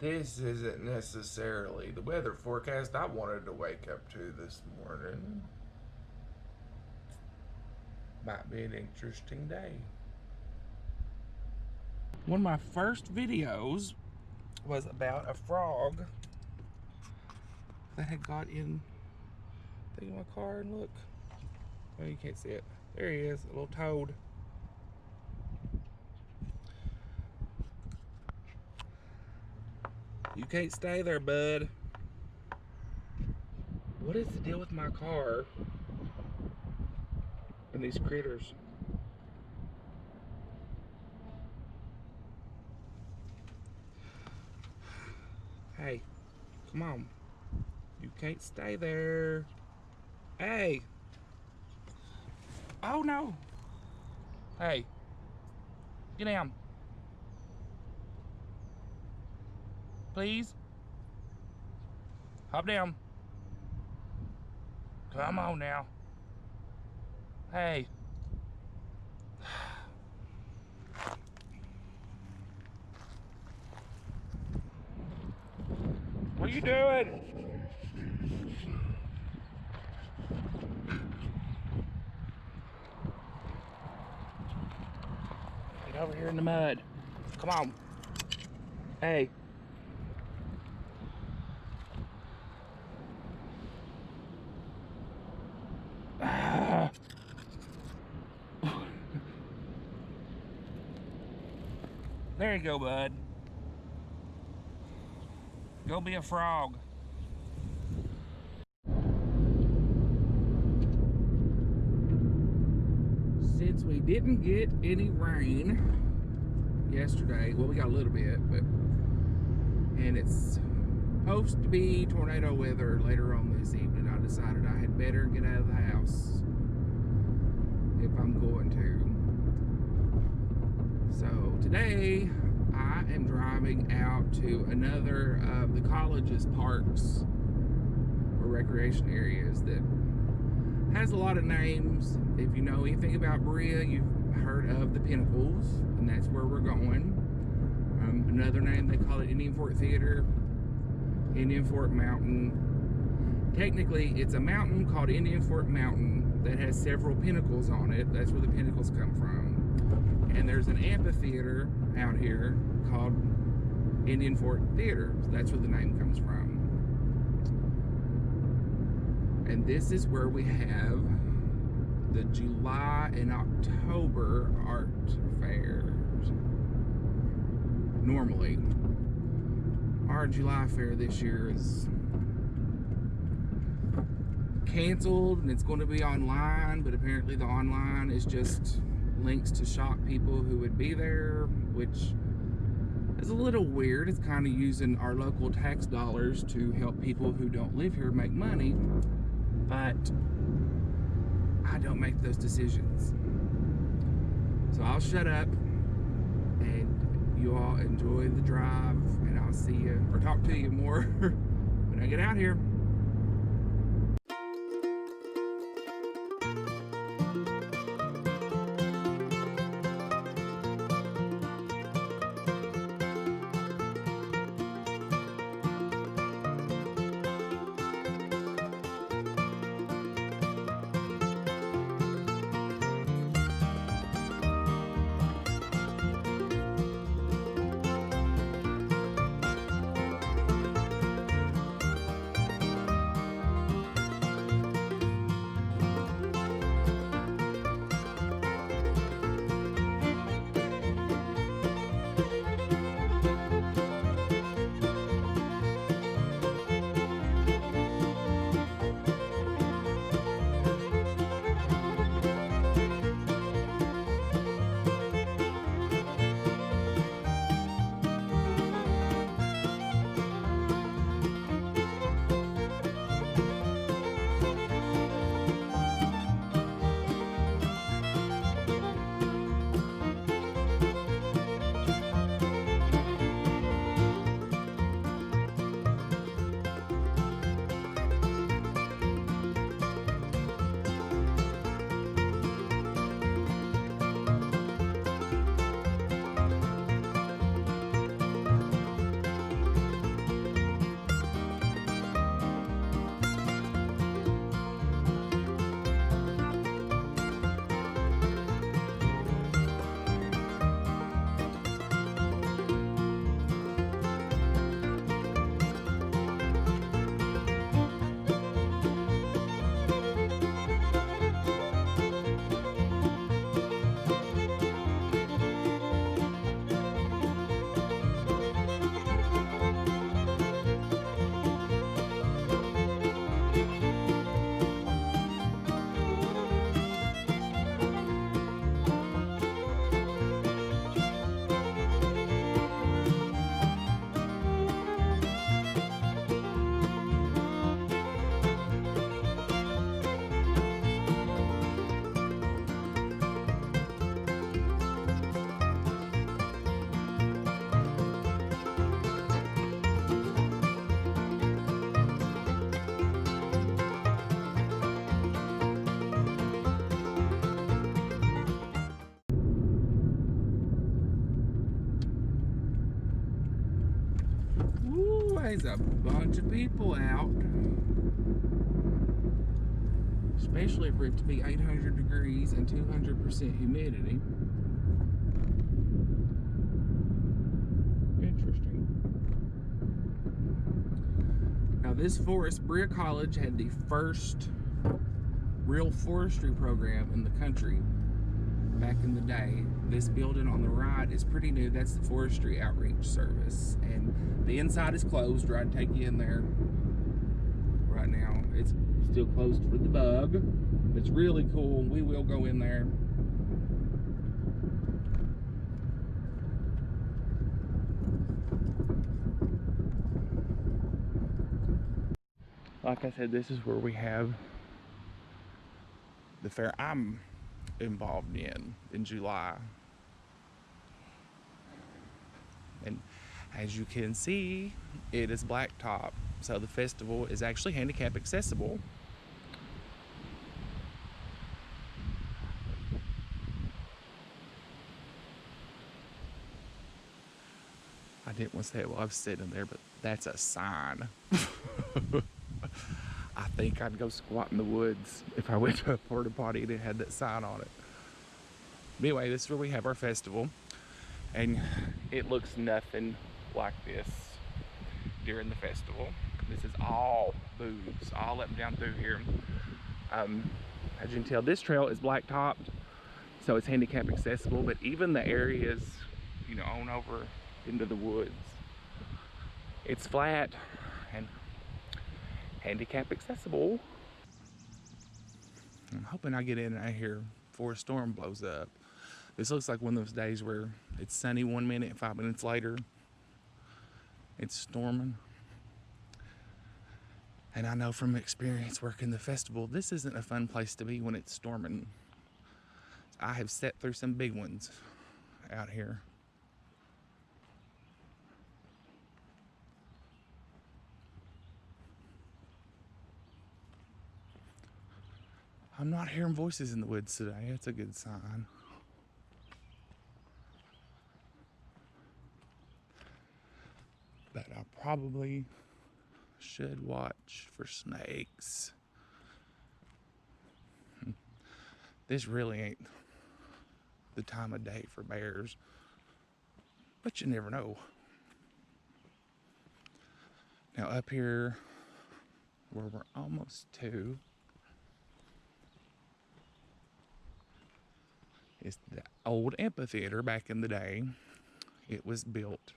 This isn't necessarily the weather forecast I wanted to wake up to this morning. Might be an interesting day. One of my first videos was about a frog that had got in my car, and look. Oh, you can't see it. There he is, a little toad. You can't stay there, bud. What is the deal with my car and these critters? Hey, come on. You can't stay there. Hey. Oh no. Hey. Get down. Please. Hop down. Come on now. Hey. What are you doing? Get over here in the mud. Come on. Hey. There you go, bud. Go be a frog. Since we didn't get any rain yesterday, well, we got a little bit, but, and it's supposed to be tornado weather later on this evening, I decided I had better get out of the house if I'm going to. So today I am driving out to another of the college's parks or recreation areas that has a lot of names. If you know anything about Berea, you've heard of the Pinnacles, and that's where we're going. Another name, they call it Indian Fort Theater, Indian Fort Mountain. Technically, it's a mountain called Indian Fort Mountain that has several pinnacles on it. That's where the pinnacles come from. And there's an amphitheater out here called Indian Fort Theater. So that's where the name comes from. And this is where we have the July and October art fairs. Normally, our July fair this year is canceled and it's going to be online, but apparently the online is just links to shock people who would be there, which is a little weird. It's kind of using our local tax dollars to help people who don't live here make money, but I don't make those decisions. So I'll shut up and you all enjoy the drive, and I'll see you or talk to you more when I get out here. always a bunch of people out, especially for it to be 800 degrees and 200% humidity. Interesting. Now this Berea College had the first real forestry program in the country back in the day. This building on the right is pretty new. That's the Forestry Outreach Service, and the inside is closed. Or I'd take you in there right now. It's still closed for the bug. It's really cool. We will go in there. Like I said, this is where we have the fair I'm involved in July. And as you can see, it is blacktop. So the festival is actually handicap accessible. I didn't want to say it while I was sitting there, but that's a sign. I think I'd go squat in the woods if I went to a porta potty and it had that sign on it. But anyway, this is where we have our festival, and it looks nothing like this during the festival. This is all booths, all up and down through here. As you can tell, this trail is blacktopped, so it's handicap accessible, but even the areas, you know, on over into the woods, it's flat and handicap accessible. I'm hoping I get in and out here before a storm blows up. This looks like one of those days where it's sunny 1 minute and 5 minutes later it's storming. And I know from experience working the festival, this isn't a fun place to be when it's storming. I have sat through some big ones out here. I'm not hearing voices in the woods today. That's a good sign. But I probably should watch for snakes. This really ain't the time of day for bears, but you never know. Now up here where we're almost to is the old amphitheater. Back in the day, it was built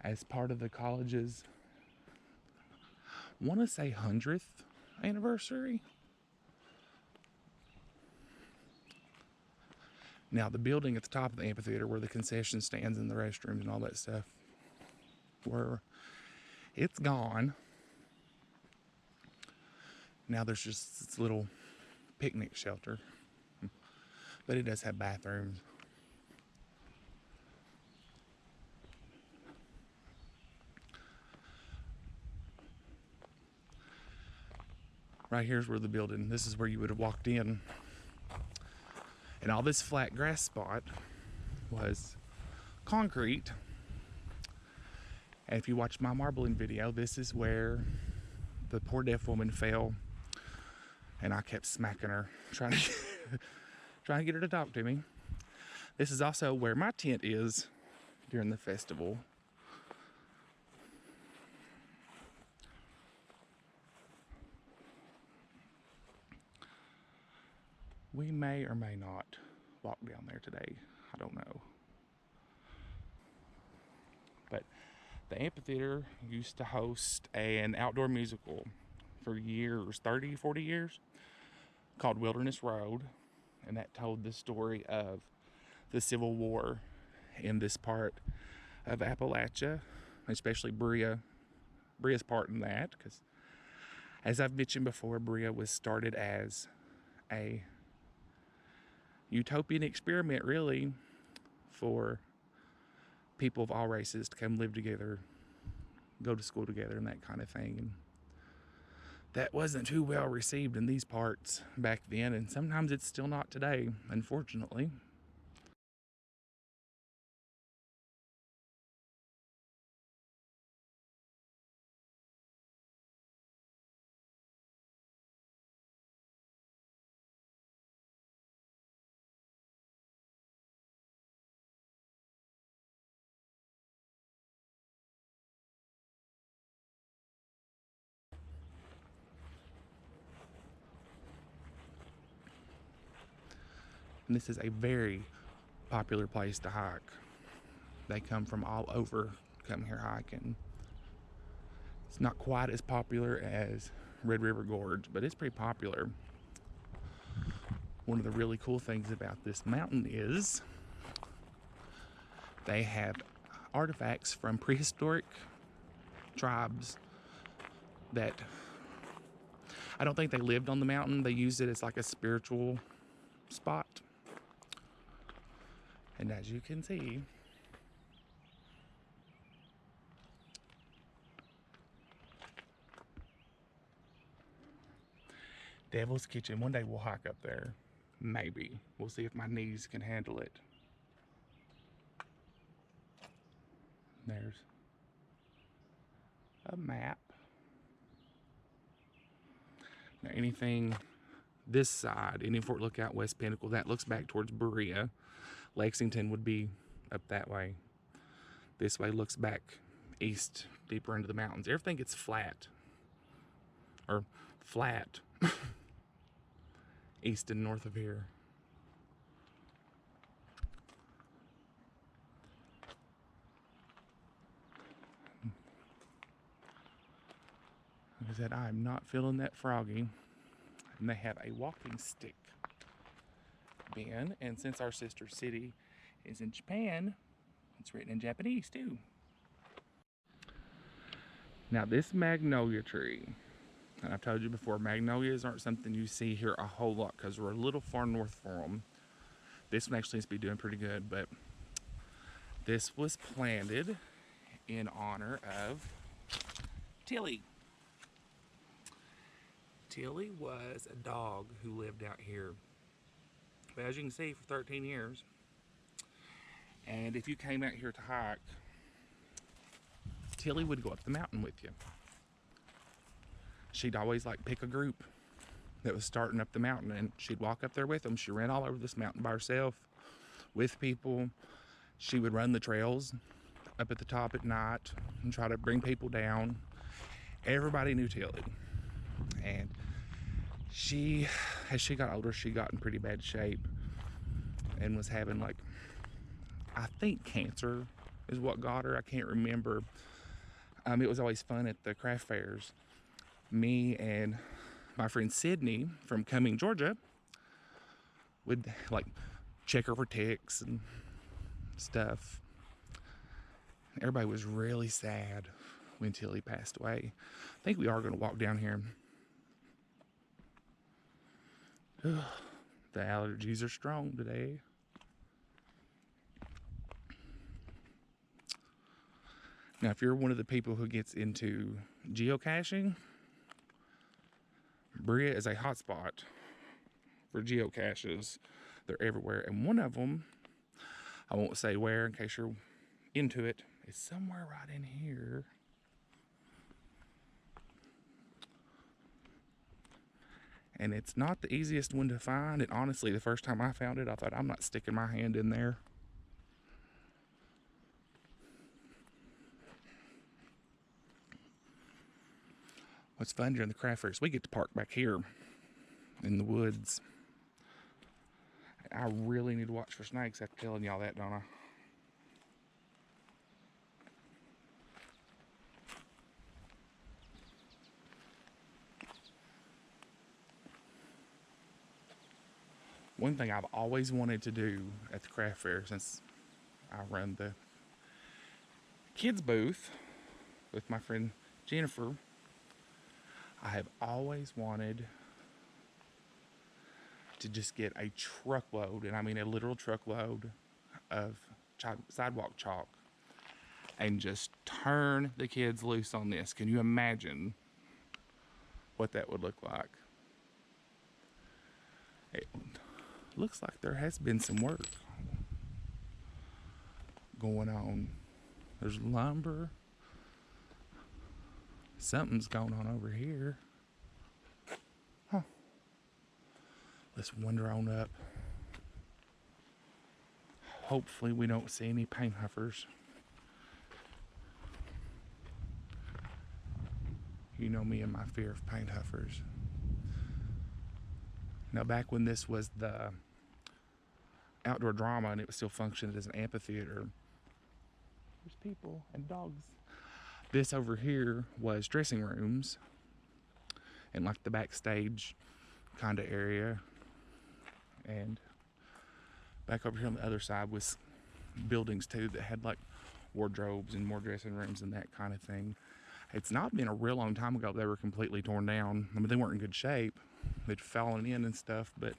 as part of the college's, I want to say 100th anniversary. Now the building at the top of the amphitheater where the concession stands and the restrooms and all that stuff were, it's gone. Now there's just this little picnic shelter, but it does have bathrooms. Right here's where the building, this is where you would have walked in. And all this flat grass spot was concrete. And if you watch my marbling video, this is where the poor deaf woman fell. And I kept smacking her, trying to get her to talk to me. This is also where my tent is during the festival. We may or may not walk down there today. I don't know. But the amphitheater used to host an outdoor musical for years, 30, 40 years, called Wilderness Road. And that told the story of the Civil War in this part of Appalachia, especially Berea's part in that. Because as I've mentioned before, Berea was started as a utopian experiment, really, for people of all races to come live together, go to school together, and that kind of thing. And that wasn't too well received in these parts back then, and sometimes it's still not today, unfortunately. And this is a very popular place to hike. They come from all over, come here hiking. It's not quite as popular as Red River Gorge, but it's pretty popular. One of the really cool things about this mountain is they have artifacts from prehistoric tribes that I don't think they lived on the mountain. They used it as like a spiritual spot. And as you can see, Devil's Kitchen. One day we'll hike up there. Maybe. We'll see if my knees can handle it. There's a map. Now anything this side, any Fort Lookout, West Pinnacle, that looks back towards Berea. Lexington would be up that way. This way looks back east, deeper into the mountains. Everything gets flat. Or flat. East and north of here. Like I said, I'm not feeling that froggy. And they have a walking stick bin. And since our sister city is in Japan, it's written in Japanese too. Now this magnolia tree, and I've told you before, magnolias aren't something you see here a whole lot because we're a little far north for them. This one actually seems to be doing pretty good, but this was planted in honor of Tillie. Tillie was a dog who lived out here, but as you can see, for 13 years. And if you came out here to hike, Tillie would go up the mountain with you. She'd always like pick a group that was starting up the mountain, and she'd walk up there with them. She ran all over this mountain by herself with people. She would run the trails up at the top at night and try to bring people down. Everybody knew Tillie. And she, as she got older, she got in pretty bad shape and was having like, I think cancer is what got her. I can't remember. It was always fun at the craft fairs. Me and my friend Sydney from Cumming, Georgia, would like check her for ticks and stuff. Everybody was really sad when Tillie passed away. I think we are going to walk down here. The allergies are strong today. Now, if you're one of the people who gets into geocaching, Berea is a hotspot for geocaches. They're everywhere. And one of them, I won't say where in case you're into it, is somewhere right in here. And it's not the easiest one to find. And honestly, the first time I found it, I thought, I'm not sticking my hand in there. What's fun during the craft fairs, we get to park back here in the woods. I really need to watch for snakes after telling y'all that, don't I? One thing I've always wanted to do at the craft fair, since I run the kids booth with my friend Jennifer, I have always wanted to just get a truckload, and I mean a literal truckload of sidewalk chalk and just turn the kids loose on this. Can you imagine what that would look like? It looks like there has been some work going on. There's lumber. Something's going on over here. Huh. Let's wander on up. Hopefully we don't see any paint huffers. You know me and my fear of paint huffers. Now back when this was the outdoor drama and it was still functioning as an amphitheater. There's people and dogs. This over here was dressing rooms and like the backstage kind of area. And back over here on the other side was buildings too that had like wardrobes and more dressing rooms and that kind of thing. It's not been a real long time ago they were completely torn down. I mean, they weren't in good shape. They'd fallen in and stuff, but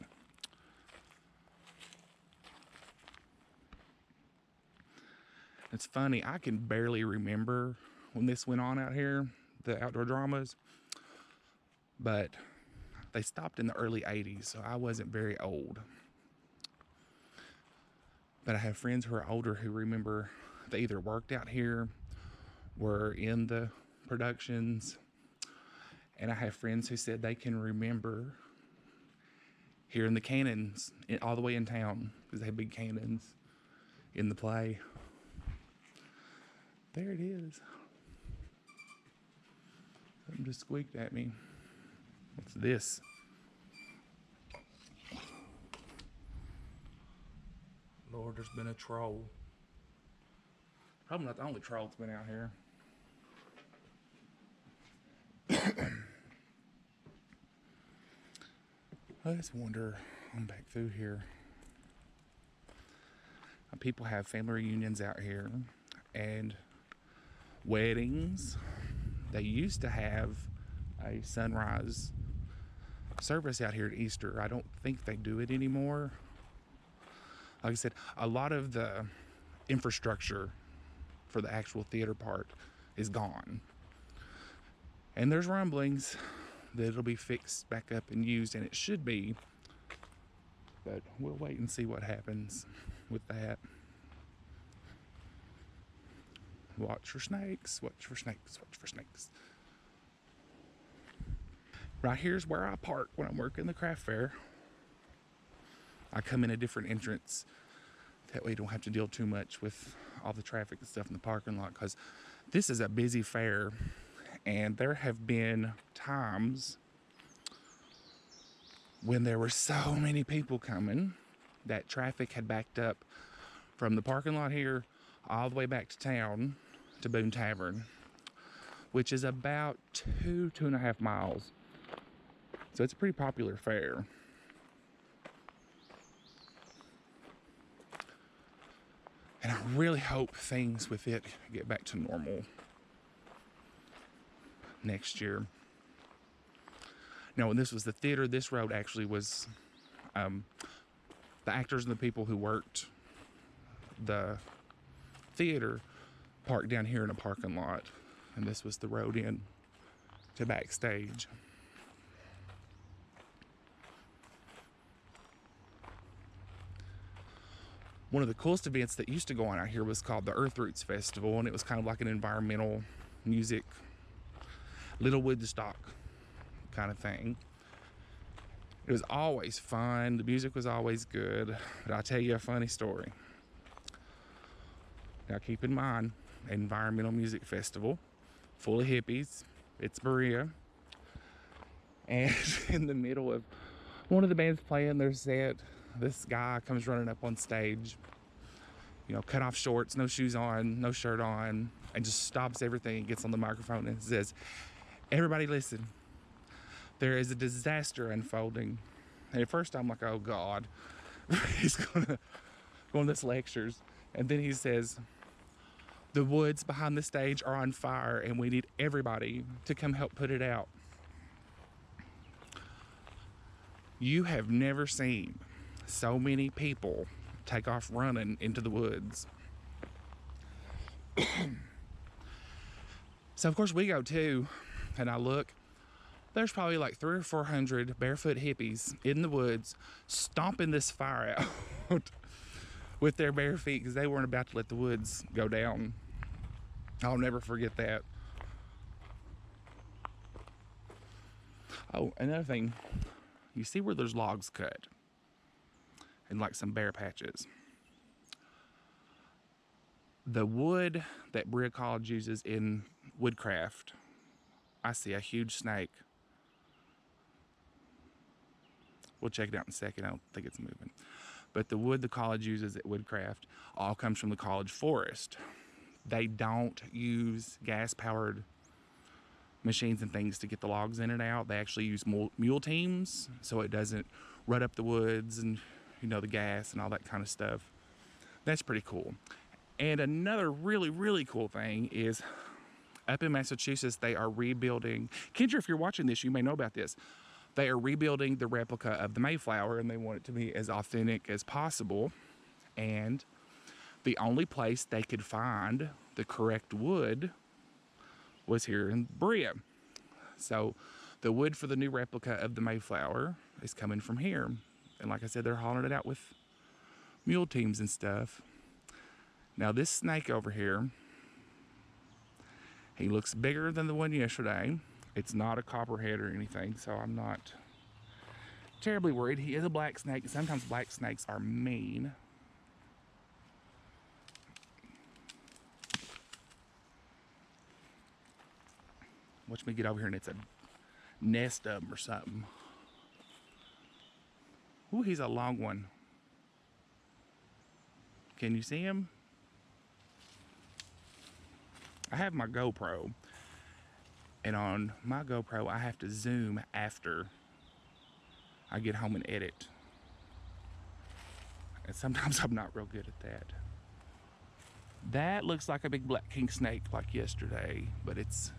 it's funny, I can barely remember when this went on out here, the outdoor dramas, but they stopped in the early 80s, so I wasn't very old. But I have friends who are older who remember they either worked out here, were in the productions, and I have friends who said they can remember hearing the cannons all the way in town because they had big cannons in the play. There it is. Something just squeaked at me. What's this? Lord, there's been a troll. Probably not the only troll that's been out here. I just wonder, I'm back through here. People have family reunions out here and weddings. They used to have a sunrise service out here at Easter. I don't think they do it anymore. Like I said, a lot of the infrastructure for the actual theater part is gone. And there's rumblings that it'll be fixed back up and used, and it should be. But we'll wait and see what happens with that. Watch for snakes, watch for snakes, watch for snakes. Right here's where I park when I'm working the craft fair. I come in a different entrance. That way you don't have to deal too much with all the traffic and stuff in the parking lot, because this is a busy fair and there have been times when there were so many people coming that traffic had backed up from the parking lot here all the way back to town to Boone Tavern, which is about 2.5 miles. So it's a pretty popular fair. And I really hope things with it get back to normal next year. Now, when this was the theater, this road actually was the actors and the people who worked the theater parked down here in a parking lot. And this was the road in to backstage. One of the coolest events that used to go on out here was called the Earth Roots Festival, and it was kind of like an environmental music, little Woodstock kind of thing. It was always fun. The music was always good. But I'll tell you a funny story. Now keep in mind, environmental music festival, full of hippies. It's Berea. And in the middle of one of the bands playing their set, this guy comes running up on stage, you know, cut off shorts, no shoes on, no shirt on, and just stops everything and gets on the microphone and says, "Everybody listen, there is a disaster unfolding." And at first I'm like, oh God, he's gonna go on this lectures. And then he says, "The woods behind the stage are on fire and we need everybody to come help put it out." You have never seen so many people take off running into the woods. So of course we go too, and I look, there's probably like 300 or 400 barefoot hippies in the woods stomping this fire out with their bare feet because they weren't about to let the woods go down. I'll never forget that. Oh, another thing, you see where there's logs cut and like some bare patches. The wood that Berea College uses in woodcraft, I see a huge snake. We'll check it out in a second. I don't think it's moving. But the wood the college uses at Woodcraft all comes from the college forest. They don't use gas-powered machines and things to get the logs in and out. They actually use mule teams, so it doesn't rut up the woods and, you know, the gas and all that kind of stuff. That's pretty cool. And another really, really cool thing is up in Massachusetts, they are rebuilding. Kendra, if you're watching this, you may know about this. They are rebuilding the replica of the Mayflower, and they want it to be as authentic as possible. And the only place they could find the correct wood was here in Berea. So the wood for the new replica of the Mayflower is coming from here. And like I said, they're hauling it out with mule teams and stuff. Now this snake over here, he looks bigger than the one yesterday. It's not a copperhead or anything, so I'm not terribly worried. He is a black snake. Sometimes black snakes are mean. Watch me get over here and it's a nest of them or something. Ooh, he's a long one. Can you see him? I have my GoPro, and on my GoPro I have to zoom after I get home and edit. And sometimes I'm not real good at that. That looks like a big black king snake like yesterday, but it's,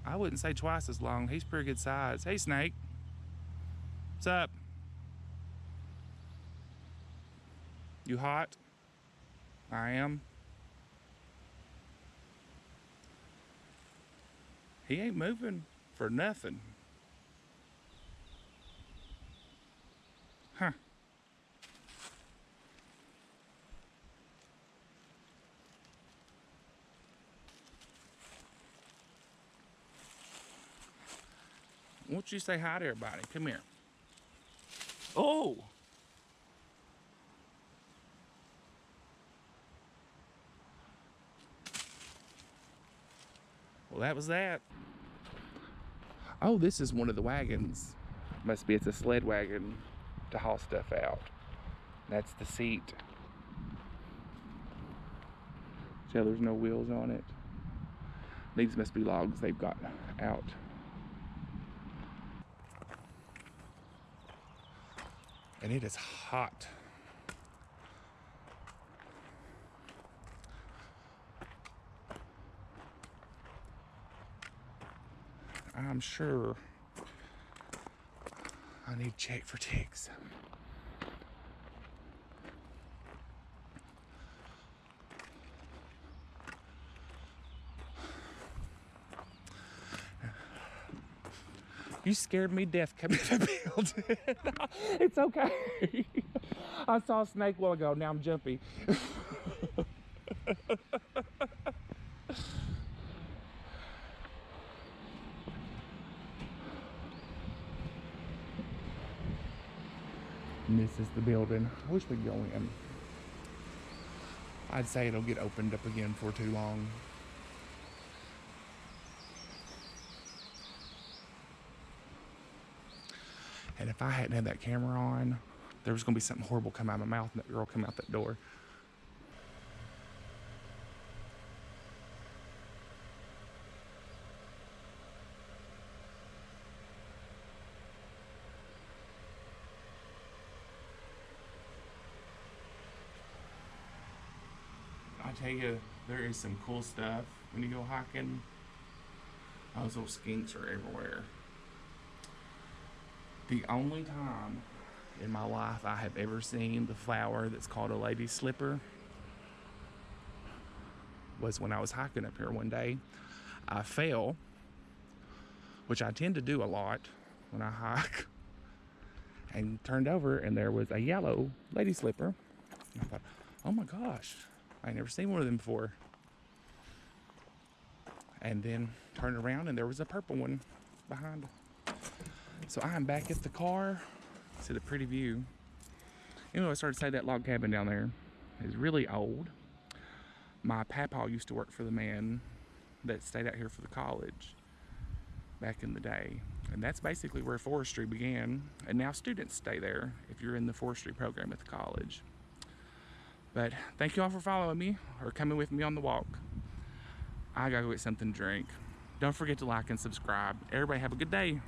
I wouldn't say twice as long. He's pretty good size. Hey snake, what's up? You hot? I am. He ain't moving for nothing. Huh. Won't you say hi to everybody? Come here. Oh! Well, that was that. Oh, this is one of the wagons. Must be, it's a sled wagon to haul stuff out. That's the seat. See how there's no wheels on it? These must be logs they've got out. And it is hot. I'm sure I need to check for ticks. You scared me deaf coming to the building. It's okay. I saw a snake a while ago, now I'm jumpy. And this is the building. I wish we'd go in. I'd say it'll get opened up again for too long. And if I hadn't had that camera on, there was gonna be something horrible come out of my mouth and that girl come out that door. I tell you, there is some cool stuff when you go hiking. Those little skinks are everywhere. The only time in my life I have ever seen the flower that's called a lady slipper was when I was hiking up here one day. I fell, which I tend to do a lot when I hike, and turned over and there was a yellow lady slipper. And I thought, oh my gosh, I never seen one of them before. And then turned around and there was a purple one behind. So I'm back at the car. See the pretty view. You know, I started to say that log cabin down there is really old. My papa used to work for the man that stayed out here for the college back in the day. And that's basically where forestry began. And now students stay there if you're in the forestry program at the college. But thank you all for following me or coming with me on the walk. I gotta go get something to drink. Don't forget to like and subscribe. Everybody have a good day.